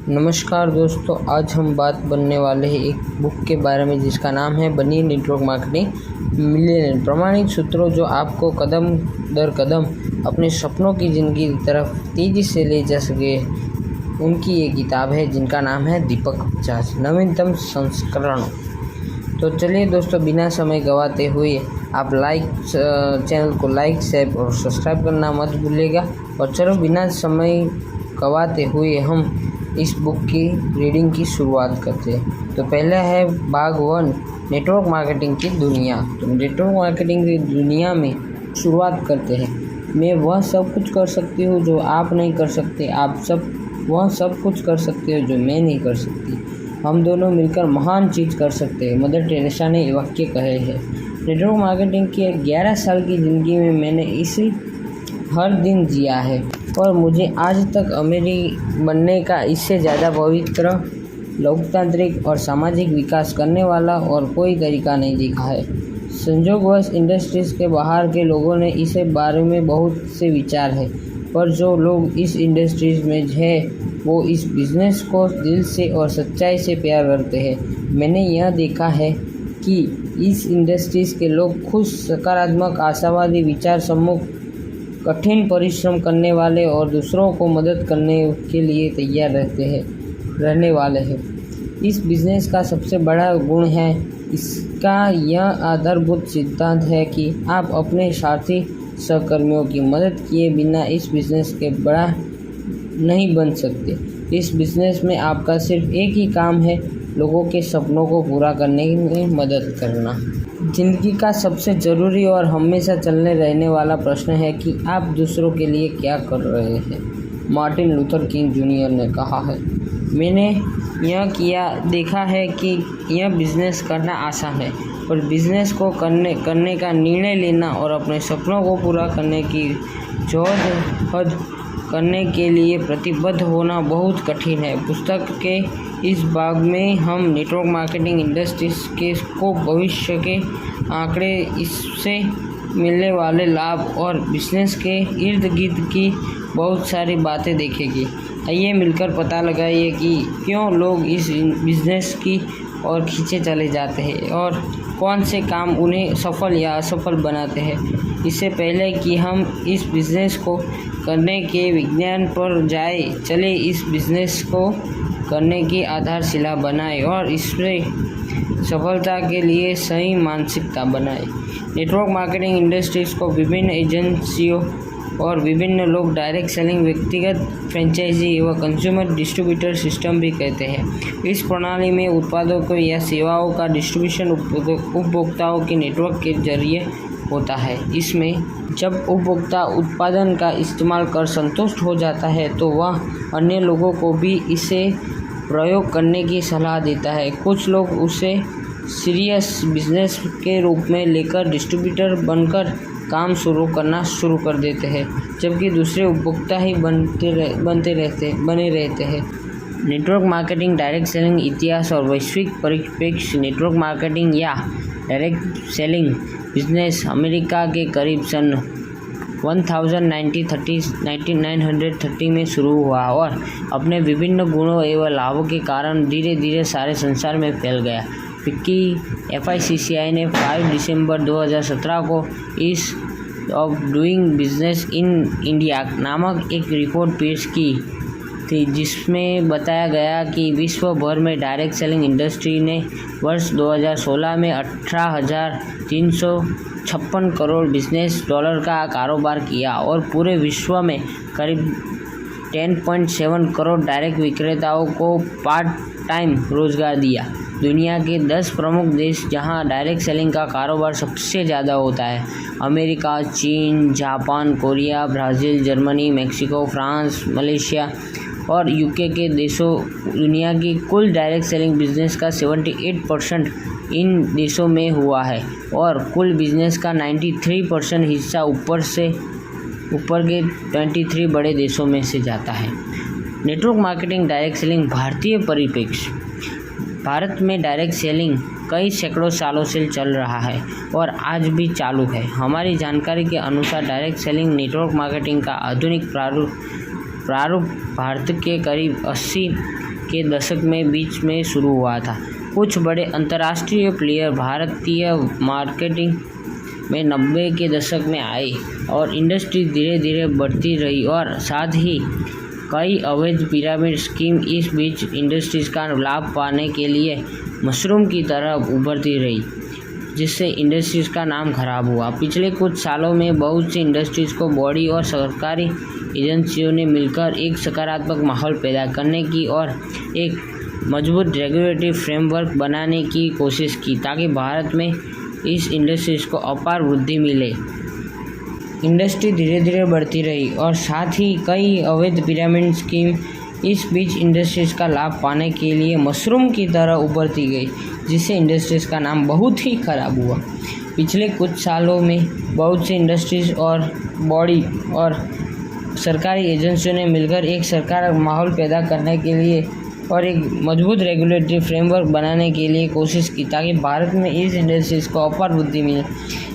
नमस्कार दोस्तों, आज हम बात बनने वाले हैं एक बुक के बारे में जिसका नाम है बनिए नेटवर्क मार्केटिंग मिलियनेयर। प्रमाणित सूत्रों जो आपको कदम दर कदम अपने सपनों की ज़िंदगी की तरफ तेज़ी से ले जा सके, उनकी ये किताब है जिनका नाम है दीपक 50 नवीनतम संस्करण। तो चलिए दोस्तों, बिना समय गंवाते हुए आप चैनल को लाइक, शेयर और सब्सक्राइब करना मत भूलिएगा। और चलो बिना समय गंवाते हुए हम इस बुक की रीडिंग की शुरुआत करते हैं। तो पहला है भाग 1, नेटवर्क मार्केटिंग की दुनिया। तो नेटवर्क मार्केटिंग की दुनिया में शुरुआत करते हैं। मैं वह सब कुछ कर सकती हूँ जो आप नहीं कर सकते, वह सब कुछ कर सकते हो जो मैं नहीं कर सकती। हम दोनों मिलकर महान चीज़ कर सकते हैं, मदर टेरेसा ने ये वाक्य कहे हैं। नेटवर्क मार्केटिंग की 11 साल की ज़िंदगी में मैंने इसे हर दिन जिया है और मुझे आज तक अमीर बनने का इससे ज़्यादा पवित्र, लोकतांत्रिक और सामाजिक विकास करने वाला और कोई तरीका नहीं दिखा है। संयोगवश इंडस्ट्रीज़ के बाहर के लोगों ने इसे बारे में बहुत से विचार है, पर जो लोग इस इंडस्ट्रीज़ में हैं वो इस बिज़नेस को दिल से और सच्चाई से प्यार करते हैं। मैंने यह देखा है कि इस इंडस्ट्रीज़ के लोग खुश, सकारात्मक, आशावादी, विचार सम्मुख, कठिन परिश्रम करने वाले और दूसरों को मदद करने के लिए तैयार रहने वाले हैं। इस बिज़नेस का सबसे बड़ा गुण है इसका यह आधारभूत सिद्धांत है कि आप अपने साथी सहकर्मियों की मदद किए बिना इस बिज़नेस के बड़ा नहीं बन सकते। इस बिज़नेस में आपका सिर्फ एक ही काम है, लोगों के सपनों को पूरा करने में मदद करना। ज़िंदगी का सबसे ज़रूरी और हमेशा चलने रहने वाला प्रश्न है कि आप दूसरों के लिए क्या कर रहे हैं, मार्टिन लूथर किंग जूनियर ने कहा है। मैंने यह देखा है कि यह बिज़नेस करना आसान है, पर बिज़नेस को करने का निर्णय लेना और अपने सपनों को पूरा करने की जद्दोजहद करने के लिए प्रतिबद्ध होना बहुत कठिन है। पुस्तक के इस भाग में हम नेटवर्क मार्केटिंग इंडस्ट्रीज को भविष्य के आंकड़े, इससे मिलने वाले लाभ और बिजनेस के इर्द गिर्द की बहुत सारी बातें देखेंगे। आइए मिलकर पता लगाइए कि क्यों लोग इस बिज़नेस की ओर खींचे चले जाते हैं और कौन से काम उन्हें सफल या असफल बनाते हैं। इससे पहले कि हम इस बिज़नेस को करने के विज्ञान पर चले इस बिज़नेस को करने की आधारशिला बनाएं और इसमें सफलता के लिए सही मानसिकता बनाएं। नेटवर्क मार्केटिंग इंडस्ट्रीज़ को विभिन्न एजेंसियों और विभिन्न लोग डायरेक्ट सेलिंग, व्यक्तिगत फ्रेंचाइजी एवं कंज्यूमर डिस्ट्रीब्यूटर सिस्टम भी कहते हैं। इस प्रणाली में उत्पादों को या सेवाओं का डिस्ट्रीब्यूशन उपभोक्ताओं के नेटवर्क के जरिए होता है। इसमें जब उपभोक्ता उत्पादन का इस्तेमाल कर संतुष्ट हो जाता है तो वह अन्य लोगों को भी इसे प्रयोग करने की सलाह देता है। कुछ लोग उसे सीरियस बिजनेस के रूप में लेकर डिस्ट्रीब्यूटर बनकर काम करना शुरू कर देते हैं, जबकि दूसरे उपभोक्ता ही बने रहते हैं। नेटवर्क मार्केटिंग, डायरेक्ट सेलिंग इतिहास और वैश्विक परिप्रेक्ष्य। नेटवर्क मार्केटिंग या डायरेक्ट सेलिंग बिजनेस अमेरिका के करीब सन 1930 में शुरू हुआ और अपने विभिन्न गुणों एवं लाभों के कारण धीरे धीरे सारे संसार में फैल गया। FICCI ने 5 दिसंबर 2017 को ease of doing business in India नामक एक रिपोर्ट पेश की थी, जिसमें बताया गया कि विश्व भर में डायरेक्ट सेलिंग इंडस्ट्री ने वर्ष 2016 में $18,356 करोड़ बिजनेस डॉलर का कारोबार किया और पूरे विश्व में करीब 10.7 करोड़ डायरेक्ट विक्रेताओं को पार्ट टाइम रोजगार दिया। दुनिया के 10 प्रमुख देश जहां डायरेक्ट सेलिंग का कारोबार सबसे ज़्यादा होता है: अमेरिका, चीन, Japan, Korea, Brazil, Germany, Mexico, France, Malaysia और UK के देशों। दुनिया की कुल डायरेक्ट सेलिंग बिजनेस का 78% इन देशों में हुआ है और कुल बिजनेस का 93% हिस्सा ऊपर के 23 बड़े देशों में से जाता है। नेटवर्क मार्केटिंग, डायरेक्ट सेलिंग भारतीय परिप्रेक्ष्य। भारत में डायरेक्ट सेलिंग कई सैकड़ों सालों से चल रहा है और आज भी चालू है। हमारी जानकारी के अनुसार डायरेक्ट सेलिंग नेटवर्क मार्केटिंग का आधुनिक प्रारूप भारत के करीब 80 के दशक में बीच में शुरू हुआ था। कुछ बड़े अंतर्राष्ट्रीय प्लेयर भारतीय मार्केटिंग में 90 के दशक में आए और इंडस्ट्री धीरे धीरे बढ़ती रही और साथ ही कई अवैध पिरामिड स्कीम इस बीच इंडस्ट्रीज का लाभ पाने के लिए मशरूम की तरह उभरती रही, जिससे इंडस्ट्रीज का नाम खराब हुआ। पिछले कुछ सालों में बहुत सी इंडस्ट्रीज को बॉडी और सरकारी एजेंसियों ने मिलकर एक सकारात्मक माहौल पैदा करने की और एक मजबूत रेगुलेटरी फ्रेमवर्क बनाने की कोशिश की ताकि भारत में इस इंडस्ट्रीज को अपार वृद्धि मिले। इंडस्ट्री धीरे धीरे बढ़ती रही और साथ ही कई अवैध पिरामिड स्कीम इस बीच इंडस्ट्रीज का लाभ पाने के लिए मशरूम की तरह उभरती गई, जिससे इंडस्ट्रीज का नाम बहुत ही खराब हुआ। पिछले कुछ सालों में बहुत सी इंडस्ट्रीज और बॉडी और सरकारी एजेंसियों ने मिलकर एक सकारात्मक माहौल पैदा करने के लिए और एक मजबूत रेगुलेटरी फ्रेमवर्क बनाने के लिए कोशिश की ताकि भारत में इस इंडस्ट्रीज को अपार वृद्धि मिले।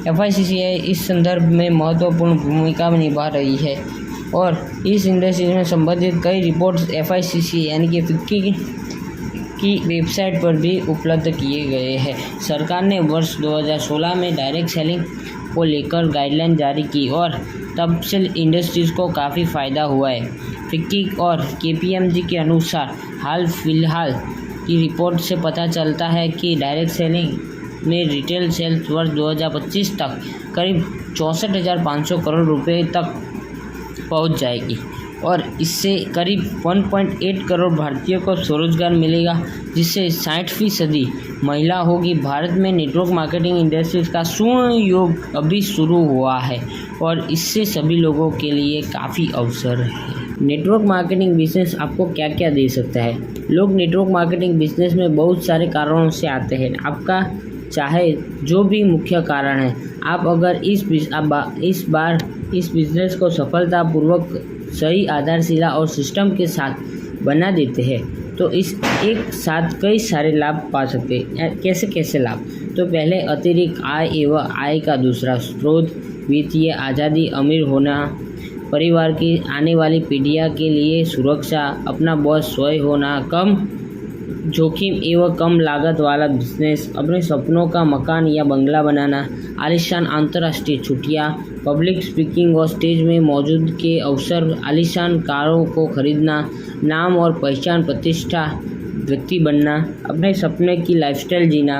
FICCI इस संदर्भ में महत्वपूर्ण भूमिका निभा रही है और इस इंडस्ट्रीज में संबंधित कई रिपोर्ट्स FICCI यानी कि फिक्की की वेबसाइट पर भी उपलब्ध किए गए हैं। सरकार ने वर्ष 2016 में डायरेक्ट सेलिंग को लेकर गाइडलाइन जारी की और तब से इंडस्ट्रीज को काफ़ी फ़ायदा हुआ है। फिक्की और KPMG के अनुसार हाल फिलहाल की रिपोर्ट से पता चलता है कि डायरेक्ट सेलिंग में रिटेल सेल्स वर्ष 2025 तक करीब 64,500 करोड़ रुपए तक पहुंच जाएगी और इससे करीब 1.8 करोड़ भारतीयों को स्वरोजगार मिलेगा, जिससे 60% महिला होगी। भारत में नेटवर्क मार्केटिंग इंडस्ट्रीज का स्वर्ण युग अभी शुरू हुआ है और इससे सभी लोगों के लिए काफ़ी अवसर है। नेटवर्क मार्केटिंग बिजनेस आपको क्या क्या दे सकता है? लोग नेटवर्क मार्केटिंग बिजनेस में बहुत सारे कारणों से आते हैं। आपका चाहे जो भी मुख्य कारण है, आप अगर इस बार इस बिजनेस को सफलतापूर्वक सही आधारशिला और सिस्टम के साथ बना देते हैं तो इस एक साथ कई सारे लाभ पा सकते हैं। कैसे लाभ? तो पहले अतिरिक्त आय एवं आय का दूसरा स्रोत, वित्तीय आज़ादी, अमीर होना, परिवार की आने वाली पीढ़ियाँ के लिए सुरक्षा, अपना बॉस स्वयं होना, कम जोखिम एवं कम लागत वाला बिजनेस, अपने सपनों का मकान या बंगला बनाना, आलीशान अंतर्राष्ट्रीय छुट्टियाँ, पब्लिक स्पीकिंग और स्टेज में मौजूद के अवसर, आलीशान कारों को खरीदना, नाम और पहचान, प्रतिष्ठा, व्यक्ति बनना, अपने सपने की लाइफस्टाइल जीना,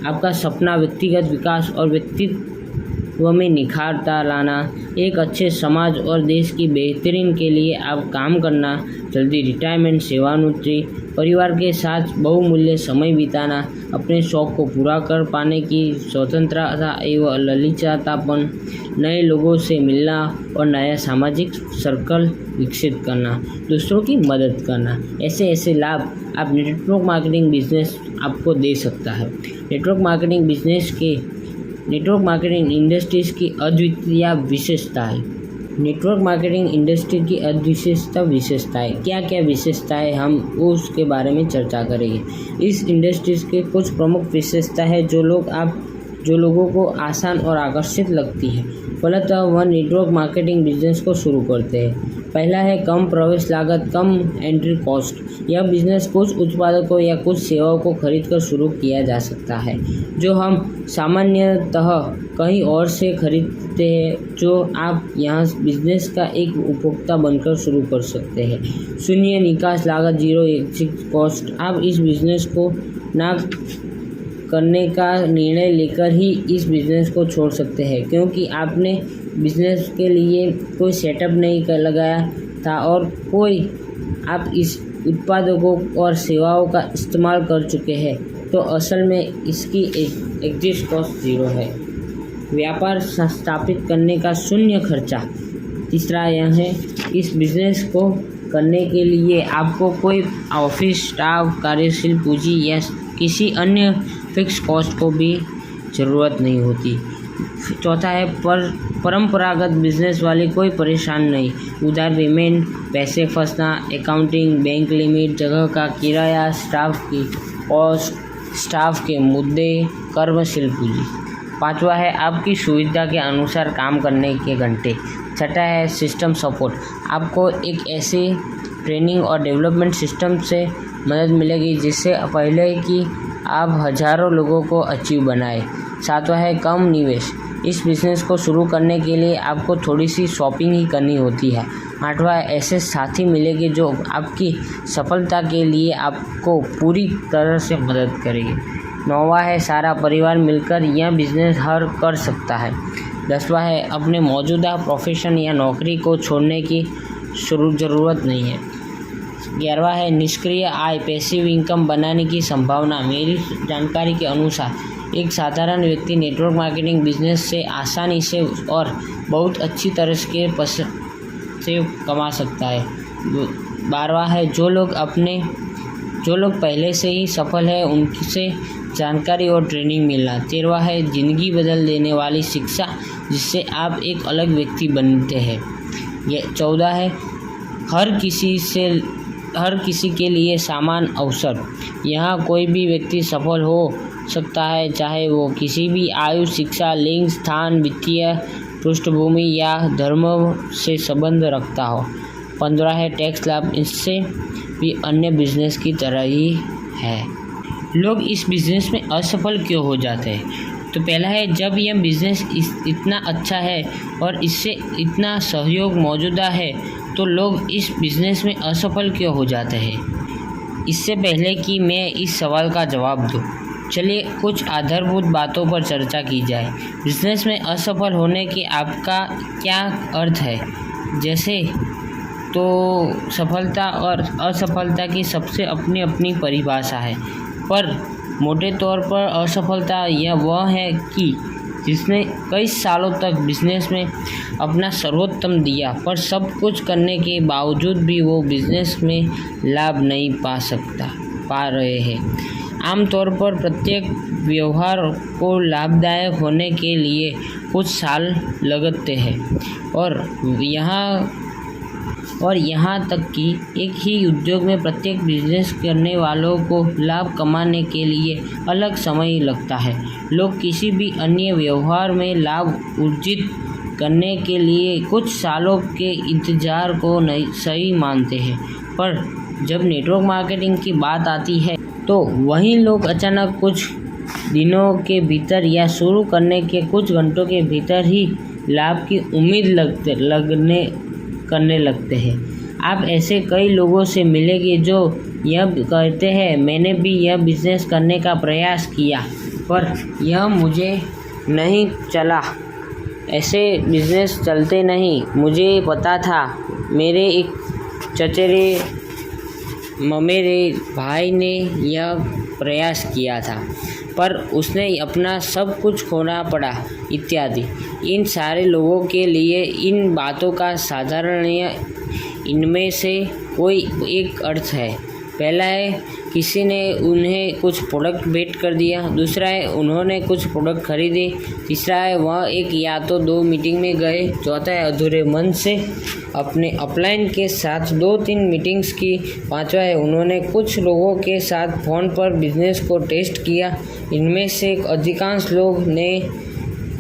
आपका सपना, व्यक्तिगत विकास और व्यक्तित्व में निखारता लाना, एक अच्छे समाज और देश की बेहतरीन के लिए आप काम करना, जल्दी रिटायरमेंट, सेवानिवृत्ति, परिवार के साथ बहुमूल्य समय बिताना, अपने शौक को पूरा कर पाने की स्वतंत्रता एवं ललचातापन, नए लोगों से मिलना और नया सामाजिक सर्कल विकसित करना, दूसरों की मदद करना। ऐसे लाभ आप नेटवर्क मार्केटिंग बिजनेस आपको दे सकता है। नेटवर्क मार्केटिंग इंडस्ट्रीज की अद्वितीय विशेषताएं। नेटवर्क मार्केटिंग इंडस्ट्री की विशेषताएं क्या विशेषताएं, हम उसके बारे में चर्चा करेंगे। इस इंडस्ट्रीज के कुछ प्रमुख विशेषता है जो लोगों को आसान और आकर्षित लगती है। फलतः वह नेटवर्क मार्केटिंग बिजनेस को शुरू करते हैं। पहला है कम प्रवेश लागत, कम एंट्री कॉस्ट। यह बिजनेस कुछ उत्पादकों या कुछ सेवाओं को खरीदकर शुरू किया जा सकता है जो हम सामान्यतः कहीं और से खरीदते हैं, जो आप यहाँ बिजनेस का एक उपभोक्ता बनकर शुरू कर सकते हैं। शून्य निकास लागत, जीरो एग्जिट कॉस्ट। आप इस बिजनेस को ना करने का निर्णय लेकर ही इस बिज़नेस को छोड़ सकते हैं, क्योंकि आपने बिज़नेस के लिए कोई सेटअप नहीं लगाया था और आप इस उत्पादों और सेवाओं का इस्तेमाल कर चुके हैं, तो असल में इसकी एग्जिट कॉस्ट जीरो है। व्यापार स्थापित करने का शून्य खर्चा। तीसरा यह है, इस बिज़नेस को करने के लिए आपको कोई ऑफिस स्टाफ, कार्यशील पूंजी या किसी अन्य फिक्स कॉस्ट को भी ज़रूरत नहीं होती। चौथा है परंपरागत बिजनेस वाली कोई परेशान नहीं। उधार पेमेंट, पैसे फंसना, अकाउंटिंग, बैंक लिमिट, जगह का किराया, स्टाफ की कॉस्ट, स्टाफ के मुद्दे, कर्मशील पूंजी। पांचवा है आपकी सुविधा के अनुसार काम करने के घंटे। छठा है सिस्टम सपोर्ट। आपको एक ऐसे ट्रेनिंग और डेवलपमेंट सिस्टम से मदद मिलेगी, जिससे पहले कि आप हज़ारों लोगों को अचीव बनाए। 7वां है कम निवेश। इस बिज़नेस को शुरू करने के लिए आपको थोड़ी सी शॉपिंग ही करनी होती है। 8वां है ऐसे साथी मिलेंगे जो आपकी सफलता के लिए आपको पूरी तरह से मदद करेंगे। 9वां है सारा परिवार मिलकर यह बिज़नेस हर कर सकता है। 10वां है अपने मौजूदा प्रोफेशन या नौकरी को छोड़ने की ज़रूरत नहीं है। 11वां है निष्क्रिय आय, पैसिव इनकम बनाने की संभावना। मेरी जानकारी के अनुसार एक साधारण व्यक्ति नेटवर्क मार्केटिंग बिजनेस से आसानी से और बहुत अच्छी तरह से कमा सकता है। 12वां है जो लोग पहले से ही सफल है उनसे जानकारी और ट्रेनिंग मिलना। 13वां है ज़िंदगी बदल देने वाली शिक्षा, जिससे आप एक अलग व्यक्ति बनते हैं। 14 है हर किसी के लिए समान अवसर। यहाँ कोई भी व्यक्ति सफल हो सकता है, चाहे वो किसी भी आयु, शिक्षा, लिंग, स्थान, वित्तीय पृष्ठभूमि या धर्म से संबंध रखता हो। 15 है टैक्स लाभ। इससे भी अन्य बिजनेस की तरह ही है। लोग इस बिज़नेस में असफल क्यों हो जाते हैं? तो पहला है जब यह बिज़नेस इतना अच्छा है और इससे इतना सहयोग मौजूदा है तो लोग इस बिज़नेस में असफल क्यों हो जाते हैं। इससे पहले कि मैं इस सवाल का जवाब दूं, चलिए कुछ आधारभूत बातों पर चर्चा की जाए। बिज़नेस में असफल होने की आपका क्या अर्थ है? जैसे तो सफलता और असफलता की सबसे अपनी परिभाषा है, पर मोटे तौर पर असफलता यह वह है कि जिसने कई सालों तक बिजनेस में अपना सर्वोत्तम दिया, पर सब कुछ करने के बावजूद भी वो बिजनेस में लाभ नहीं पा रहे हैं। आमतौर पर प्रत्येक व्यवहार को लाभदायक होने के लिए कुछ साल लगते हैं और यहाँ तक कि एक ही उद्योग में प्रत्येक बिजनेस करने वालों को लाभ कमाने के लिए अलग समय लगता है। लोग किसी भी अन्य व्यवहार में लाभ अर्जित करने के लिए कुछ सालों के इंतजार को सही मानते हैं, पर जब नेटवर्क मार्केटिंग की बात आती है तो वहीं लोग अचानक कुछ दिनों के भीतर या शुरू करने के कुछ घंटों के भीतर ही लाभ की उम्मीद करने लगते हैं। आप ऐसे कई लोगों से मिलेंगे जो यह कहते हैं मैंने भी यह बिज़नेस करने का प्रयास किया पर यह मुझे नहीं चला, ऐसे बिज़नेस चलते नहीं। मुझे पता था, मेरे एक चचेरे ममेरे भाई ने यह प्रयास किया था पर उसने अपना सब कुछ खोना पड़ा इत्यादि। इन सारे लोगों के लिए इन बातों का साधारण इनमें से कोई एक अर्थ है। पहला है किसी ने उन्हें कुछ प्रोडक्ट भेंट कर दिया। दूसरा है उन्होंने कुछ प्रोडक्ट खरीदे। तीसरा है वह एक या तो 2 मीटिंग में गए। चौथा है अधूरे मन से अपने अपलाइन के साथ 2-3 मीटिंग्स की। 5वां है उन्होंने कुछ लोगों के साथ फ़ोन पर बिजनेस को टेस्ट किया। इनमें से अधिकांश लोग ने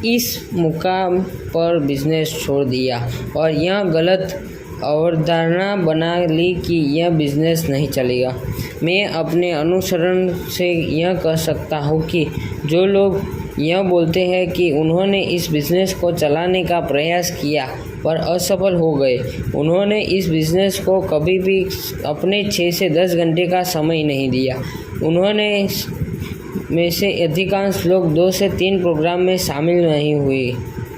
इस मुकाम पर बिजनेस छोड़ दिया और यह गलत अवधारणा बना ली कि यह बिज़नेस नहीं चलेगा। मैं अपने अनुसरण से यह कह सकता हूँ कि जो लोग यह बोलते हैं कि उन्होंने इस बिज़नेस को चलाने का प्रयास किया पर असफल हो गए, उन्होंने इस बिज़नेस को कभी भी अपने 6 से 10 घंटे का समय नहीं दिया। उन्होंने में से अधिकांश लोग 2 से 3 प्रोग्राम में शामिल नहीं हुए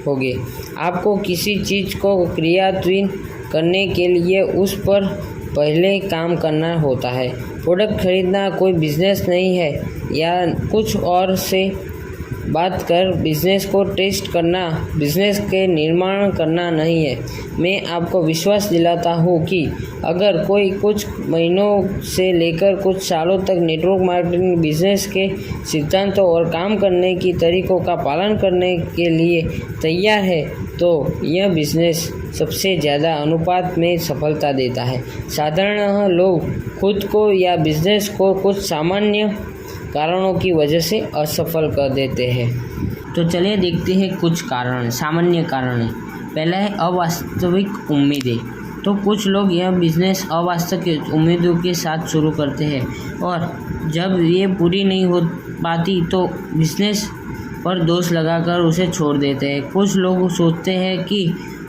होंगे। आपको किसी चीज़ को क्रियान्वित करने के लिए उस पर पहले काम करना होता है। प्रोडक्ट खरीदना कोई बिजनेस नहीं है या कुछ और से बात कर बिजनेस को टेस्ट करना बिजनेस के निर्माण करना नहीं है। मैं आपको विश्वास दिलाता हूँ कि अगर कोई कुछ महीनों से लेकर कुछ सालों तक नेटवर्क मार्केटिंग बिजनेस के सिद्धांतों और काम करने की तरीकों का पालन करने के लिए तैयार है तो यह बिजनेस सबसे ज़्यादा अनुपात में सफलता देता है। साधारण लोग खुद को या बिजनेस को कुछ सामान्य कारणों की वजह से असफल कर देते हैं। तो चलिए देखते हैं कुछ कारण, सामान्य कारण। पहला है अवास्तविक उम्मीदें। तो कुछ लोग यह बिजनेस अवास्तविक उम्मीदों के साथ शुरू करते हैं और जब ये पूरी नहीं हो पाती तो बिजनेस पर दोष लगाकर उसे छोड़ देते हैं। कुछ लोग सोचते हैं कि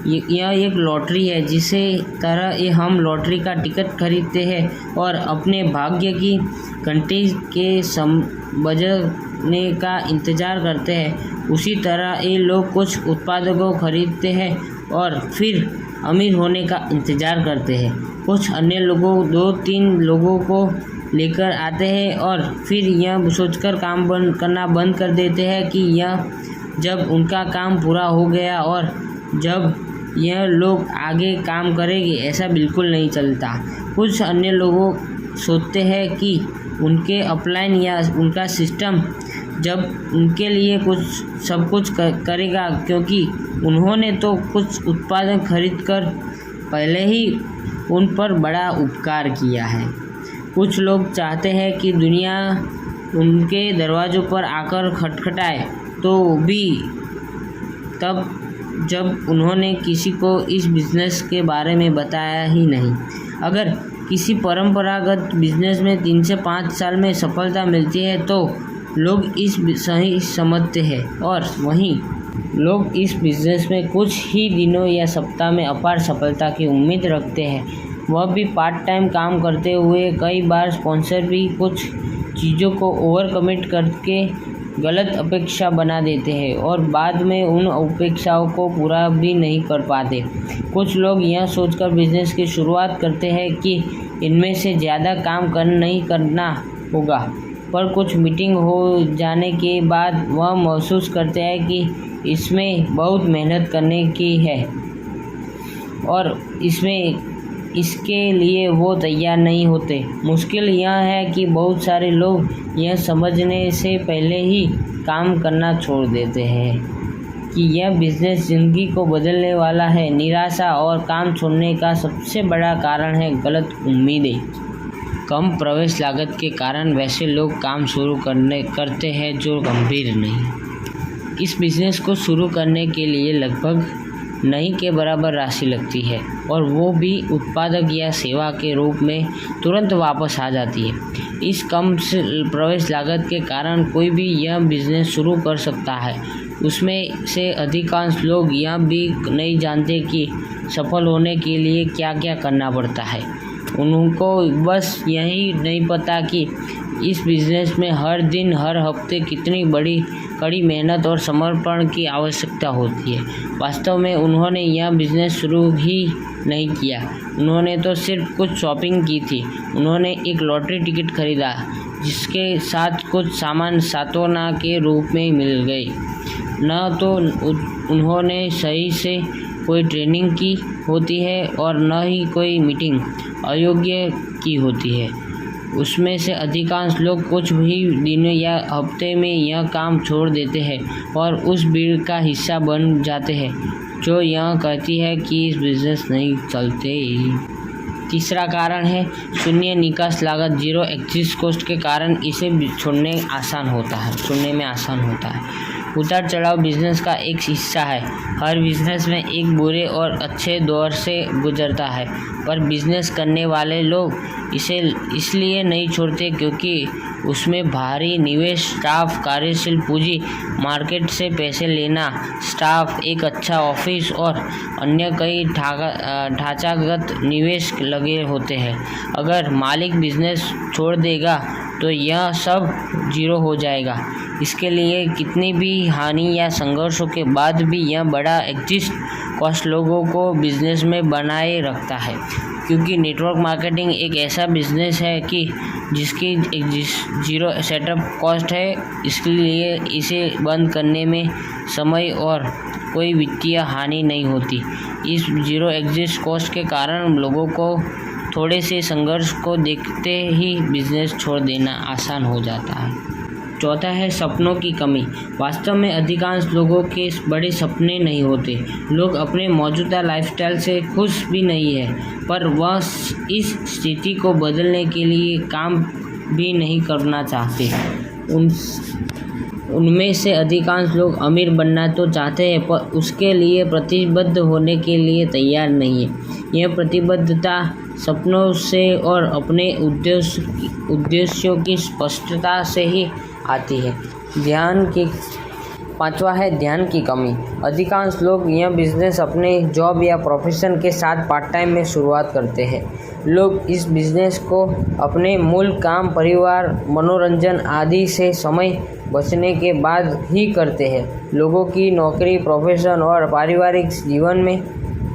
यह एक लॉटरी है, जिसे तरह ये हम लॉटरी का टिकट खरीदते हैं और अपने भाग्य की घंटी के बजने का इंतज़ार करते हैं। उसी तरह ये लोग कुछ उत्पादों को खरीदते हैं और फिर अमीर होने का इंतज़ार करते हैं। कुछ अन्य लोगों 2-3 लोगों को लेकर आते हैं और फिर यह सोचकर काम करना बंद कर देते हैं कि यह जब उनका काम पूरा हो गया और जब यह लोग आगे काम करेंगे, ऐसा बिल्कुल नहीं चलता। कुछ अन्य लोगों सोचते हैं कि उनके अपलाइन या उनका सिस्टम जब उनके लिए सब कुछ करेगा, क्योंकि उन्होंने तो कुछ उत्पादन खरीद कर पहले ही उन पर बड़ा उपकार किया है। कुछ लोग चाहते हैं कि दुनिया उनके दरवाज़ों पर आकर खटखटाए, तो भी तब जब उन्होंने किसी को इस बिज़नेस के बारे में बताया ही नहीं। अगर किसी परंपरागत बिजनेस में 3 से 5 साल में सफलता मिलती है तो लोग इस सही समझते हैं और वहीं लोग इस बिज़नेस में कुछ ही दिनों या सप्ताह में अपार सफलता की उम्मीद रखते हैं, वह भी पार्ट टाइम काम करते हुए। कई बार स्पॉन्सर भी कुछ चीज़ों को ओवर कमिट करके गलत अपेक्षा बना देते हैं और बाद में उन अपेक्षाओं को पूरा भी नहीं कर पाते। कुछ लोग यह सोचकर बिजनेस की शुरुआत करते हैं कि इनमें से ज़्यादा काम नहीं करना होगा, पर कुछ मीटिंग हो जाने के बाद वह महसूस करते हैं कि इसमें बहुत मेहनत करने की है और इसके लिए वो तैयार नहीं होते। मुश्किल यह है कि बहुत सारे लोग यह समझने से पहले ही काम करना छोड़ देते हैं कि यह बिज़नेस ज़िंदगी को बदलने वाला है। निराशा और काम छोड़ने का सबसे बड़ा कारण है गलत उम्मीदें। कम प्रवेश लागत के कारण वैसे लोग काम शुरू करते हैं जो गंभीर नहीं। इस बिज़नेस को शुरू करने के लिए लगभग नहीं के बराबर राशि लगती है और वो भी उत्पादक या सेवा के रूप में तुरंत वापस आ जाती है। इस कम प्रवेश लागत के कारण कोई भी यह बिज़नेस शुरू कर सकता है। उसमें से अधिकांश लोग यह भी नहीं जानते कि सफल होने के लिए क्या क्या करना पड़ता है। उनको बस यही नहीं पता कि इस बिज़नेस में हर दिन हर हफ्ते कितनी बड़ी कड़ी मेहनत और समर्पण की आवश्यकता होती है। वास्तव में उन्होंने यह बिज़नेस शुरू ही नहीं किया, उन्होंने तो सिर्फ कुछ शॉपिंग की थी। उन्होंने एक लॉटरी टिकट खरीदा जिसके साथ कुछ सामान सांत्वना के रूप में मिल गए। न तो उन्होंने सही से कोई ट्रेनिंग की होती है और न ही कोई मीटिंग अयोग्य की होती है। उसमें से अधिकांश लोग कुछ ही दिनों या हफ्ते में यह काम छोड़ देते हैं और उस भीड़ का हिस्सा बन जाते हैं जो यह कहती है कि इस बिज़नेस नहीं चलते। तीसरा कारण है शून्य निकास लागत, जीरो एग्जिट कॉस्ट के कारण इसे छोड़ने में आसान होता है। उतार चढ़ाव बिजनेस का एक हिस्सा है। हर बिजनेस में एक बुरे और अच्छे दौर से गुजरता है, पर बिजनेस करने वाले लोग इसे इसलिए नहीं छोड़ते क्योंकि उसमें भारी निवेश, स्टाफ, कार्यशील पूंजी, मार्केट से पैसे लेना, स्टाफ, एक अच्छा ऑफिस और अन्य कई ढांचागत निवेश लगे होते हैं। अगर मालिक बिजनेस छोड़ देगा तो यह सब जीरो हो जाएगा। इसके लिए कितनी भी हानि या संघर्षों के बाद भी यह बड़ा एग्जिट कॉस्ट लोगों को बिजनेस में बनाए रखता है, क्योंकि नेटवर्क मार्केटिंग एक ऐसा बिजनेस है कि जिसकी जीरो सेटअप कॉस्ट है। इसलिए इसे बंद करने में समय और कोई वित्तीय हानि नहीं होती। इस जीरो एग्जिट कॉस्ट के कारण लोगों को थोड़े से संघर्ष को देखते ही बिजनेस छोड़ देना आसान हो जाता है। चौथा है सपनों की कमी। वास्तव में अधिकांश लोगों के बड़े सपने नहीं होते। लोग अपने मौजूदा लाइफस्टाइल से खुश भी नहीं है, पर वह इस स्थिति को बदलने के लिए काम भी नहीं करना चाहते। उनमें से अधिकांश लोग अमीर बनना तो चाहते हैं, पर उसके लिए प्रतिबद्ध होने के लिए तैयार नहीं है। यह प्रतिबद्धता सपनों से और अपने उद्देश्यों की स्पष्टता से ही आती है। पांचवा है ध्यान की कमी। अधिकांश लोग यह बिजनेस अपने जॉब या प्रोफेशन के साथ पार्ट टाइम में शुरुआत करते हैं। लोग इस बिजनेस को अपने मूल काम, परिवार, मनोरंजन आदि से समय बचने के बाद ही करते हैं। लोगों की नौकरी, प्रोफेशन और पारिवारिक जीवन में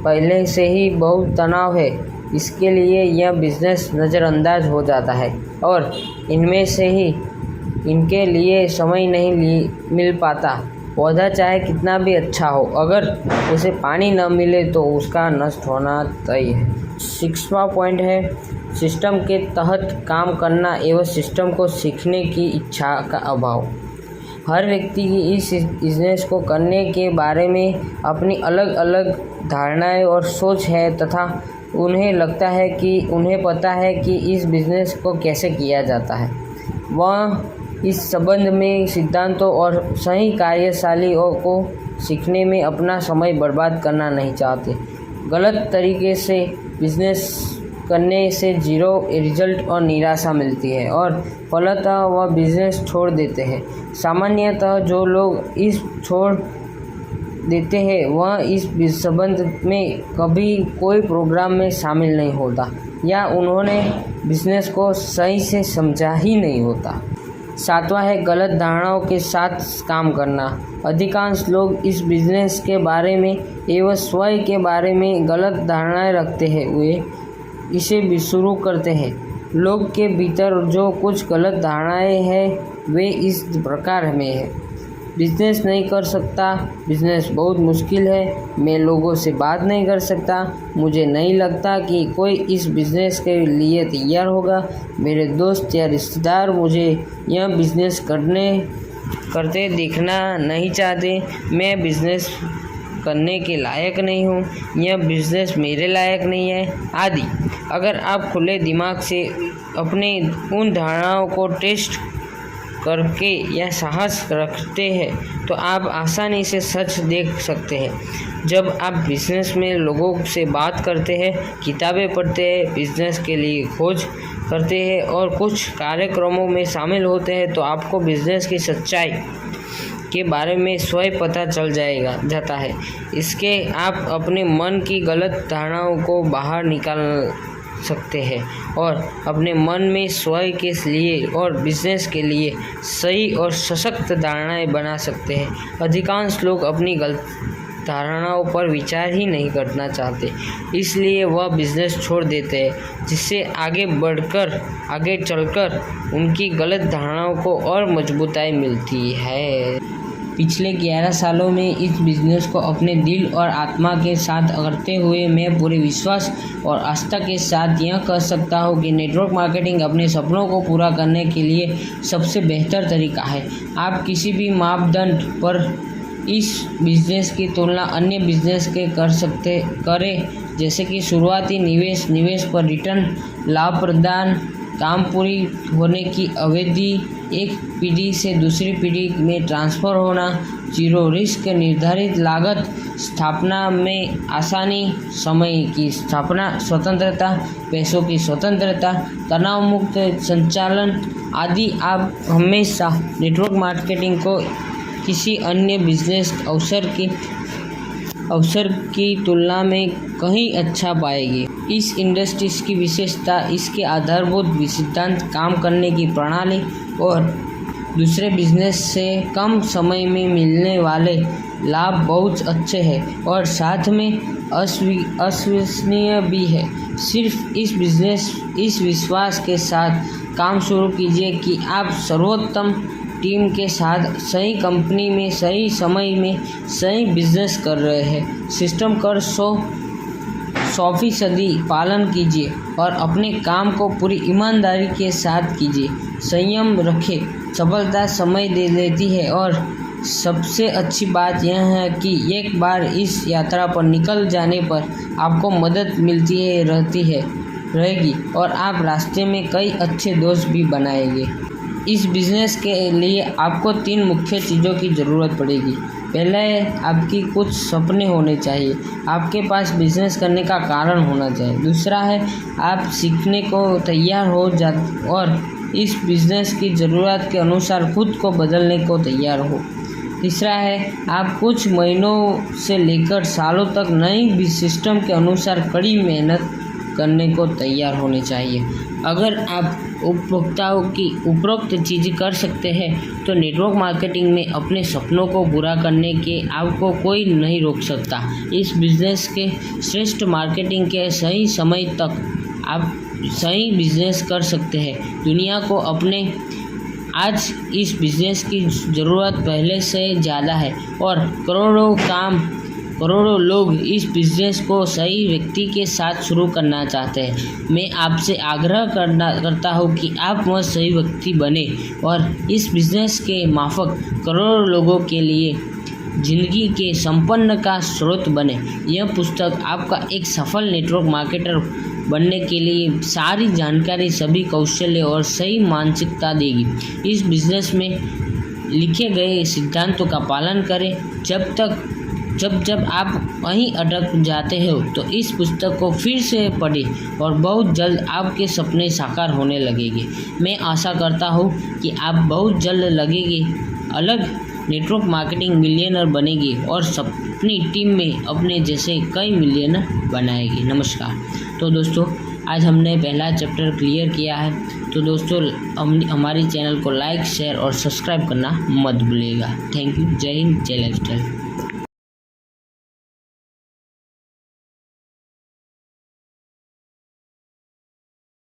पहले से ही बहुत तनाव है, इसके लिए यह बिजनेस नज़रअंदाज हो जाता है और इनके लिए समय नहीं मिल पाता। पौधा चाहे कितना भी अच्छा हो, अगर उसे पानी न मिले तो उसका नष्ट होना तय है। 6वां पॉइंट है सिस्टम के तहत काम करना एवं सिस्टम को सीखने की इच्छा का अभाव। हर व्यक्ति की इस बिजनेस को करने के बारे में अपनी अलग अलग धारणाएं और सोच है तथा उन्हें लगता है कि उन्हें पता है कि इस बिजनेस को कैसे किया जाता है। वह इस संबंध में सिद्धांतों और सही कार्यशैलियों को सीखने में अपना समय बर्बाद करना नहीं चाहते। गलत तरीके से बिजनेस करने से जीरो रिजल्ट और निराशा मिलती है और फलतः वह बिजनेस छोड़ देते हैं। सामान्यतः जो लोग इस छोड़ देते हैं वह इस संबंध में कभी कोई प्रोग्राम में शामिल नहीं होता या उन्होंने बिजनेस को सही से समझा ही नहीं होता। 7वां है गलत धारणाओं के साथ काम करना। अधिकांश लोग इस बिजनेस के बारे में एवं स्वयं के बारे में गलत धारणाएं रखते हुए इसे भी शुरू करते हैं। लोग के भीतर जो कुछ गलत धारणाएं हैं वे इस प्रकार में है: बिजनेस नहीं कर सकता, बिजनेस बहुत मुश्किल है, मैं लोगों से बात नहीं कर सकता, मुझे नहीं लगता कि कोई इस बिज़नेस के लिए तैयार होगा, मेरे दोस्त या रिश्तेदार मुझे यह बिज़नेस करते देखना नहीं चाहते, मैं बिज़नेस करने के लायक नहीं हूँ, यह बिज़नेस मेरे लायक नहीं है आदि। अगर आप खुले दिमाग से अपने उन धारणाओं को टेस्ट करके या साहस रखते हैं तो आप आसानी से सच देख सकते हैं। जब आप बिजनेस में लोगों से बात करते हैं, किताबें पढ़ते हैं, बिजनेस के लिए खोज करते हैं और कुछ कार्यक्रमों में शामिल होते हैं तो आपको बिजनेस की सच्चाई के बारे में स्वयं पता चल जाता है। इसके आप अपने मन की गलत धारणाओं को बाहर निकाल सकते हैं और अपने मन में स्वयं के लिए और बिजनेस के लिए सही और सशक्त धारणाएं बना सकते हैं। अधिकांश लोग अपनी गलत धारणाओं पर विचार ही नहीं करना चाहते, इसलिए वह बिजनेस छोड़ देते हैं, जिससे आगे चलकर उनकी गलत धारणाओं को और मजबूताई मिलती है। पिछले 11 सालों में इस बिज़नेस को अपने दिल और आत्मा के साथ करते हुए मैं पूरे विश्वास और आस्था के साथ यह कह सकता हूँ कि नेटवर्क मार्केटिंग अपने सपनों को पूरा करने के लिए सबसे बेहतर तरीका है। आप किसी भी मापदंड पर इस बिज़नेस की तुलना अन्य बिज़नेस के करें, जैसे कि शुरुआती निवेश पर रिटर्न, लाभ प्रदान, काम पूरी होने की अवधि, एक पीढ़ी से दूसरी पीढ़ी में ट्रांसफ़र होना, जीरो रिस्क, निर्धारित लागत, स्थापना में आसानी, समय की स्थापना स्वतंत्रता, पैसों की स्वतंत्रता, तनाव मुक्त संचालन आदि। आप हमेशा नेटवर्क मार्केटिंग को किसी अन्य बिजनेस अवसर की तुलना में कहीं अच्छा पाएगी। इस इंडस्ट्री की विशेषता इसके आधारभूत सिद्धांत, काम करने की प्रणाली और दूसरे बिजनेस से कम समय में मिलने वाले लाभ बहुत अच्छे हैं और साथ में अविश्वसनीय भी है। सिर्फ इस विश्वास के साथ काम शुरू कीजिए कि आप सर्वोत्तम टीम के साथ सही कंपनी में सही समय में सही बिजनेस कर रहे हैं। सिस्टम का 100% पालन कीजिए और अपने काम को पूरी ईमानदारी के साथ कीजिए। संयम रखें, सफलता समय दे लेती है और सबसे अच्छी बात यह है कि एक बार इस यात्रा पर निकल जाने पर आपको मदद मिलती रहेगी और आप रास्ते में कई अच्छे दोस्त भी बनाएंगे। इस बिज़नेस के लिए आपको 3 मुख्य चीज़ों की ज़रूरत पड़ेगी। पहले आपकी कुछ सपने होने चाहिए, आपके पास बिजनेस करने का कारण होना चाहिए। दूसरा है आप सीखने को तैयार हो जा और इस बिजनेस की ज़रूरत के अनुसार खुद को बदलने को तैयार हो। तीसरा है आप कुछ महीनों से लेकर सालों तक नई सिस्टम के अनुसार कड़ी मेहनत करने को तैयार होने चाहिए। अगर आप उपभोक्ताओं की उपरोक्त चीज़ें कर सकते हैं तो नेटवर्क मार्केटिंग में अपने सपनों को पूरा करने के आपको कोई नहीं रोक सकता। इस बिज़नेस के श्रेष्ठ मार्केटिंग के सही समय तक आप सही बिजनेस कर सकते हैं। दुनिया को अपने आज इस बिज़नेस की ज़रूरत पहले से ज़्यादा है और करोड़ों लोग इस बिज़नेस को सही व्यक्ति के साथ शुरू करना चाहते हैं। मैं आपसे आग्रह करता हूँ कि आप वह सही व्यक्ति बने और इस बिज़नेस के माफक करोड़ों लोगों के लिए जिंदगी के संपन्न का स्रोत बने। यह पुस्तक आपका एक सफल नेटवर्क मार्केटर बनने के लिए सारी जानकारी, सभी कौशल्य और सही मानसिकता देगी। इस बिज़नेस में लिखे गए सिद्धांतों का पालन करें। जब आप वहीं अटक जाते हो तो इस पुस्तक को फिर से पढ़ें और बहुत जल्द आपके सपने साकार होने लगेंगे। मैं आशा करता हूँ कि आप बहुत जल्द लगेंगे अलग नेटवर्क मार्केटिंग मिलियनर बनेगी और अपनी टीम में अपने जैसे कई मिलियनर बनाएगी। नमस्कार। तो दोस्तों आज हमने पहला चैप्टर क्लियर किया है। तो दोस्तों हमारी चैनल को लाइक, शेयर और सब्सक्राइब करना मत भूलिएगा। Thank you. जय हिंद, जय लाइफस्टाइल।